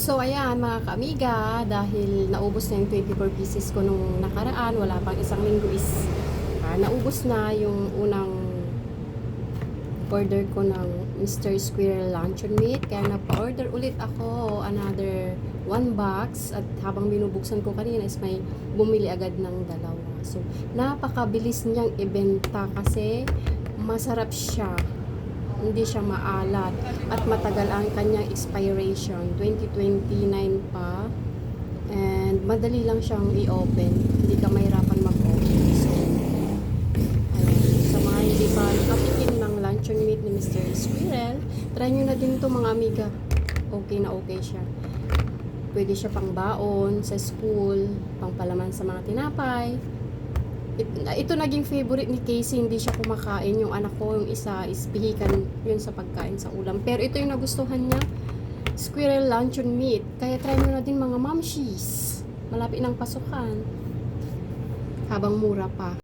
So ayan mga kaamiga, dahil naubos na yung 24 pieces ko nung nakaraan, wala pang isang linggo is naubos na yung unang order ko ng Mr. Squirrel Luncheon Meat. Kaya napa-order ulit ako another 1 box at habang binubuksan ko kanina is may bumili agad ng dalawa. So napakabilis niyang ibenta kasi masarap siya. Hindi siya maalat at matagal ang kanyang expiration, 2029 pa, and madali lang siyang i-open, hindi ka mahirapan mag-open. So ayun, sa mga hindi pa nakatikim ng luncheon meat ni Mr. Squirrel, try nyo na din to mga amiga. Okay na okay siya, pwede siya pang baon sa school, pang palaman sa mga tinapay. Ito naging favorite ni Casey, hindi siya kumakain. Yung anak ko, yung isa is pihikan yun sa pagkain sa ulam. Pero ito yung nagustuhan niya, Squirrel Luncheon Meat. Kaya try mo na din mga mamshies. Malapit ng pasukan. Habang mura pa.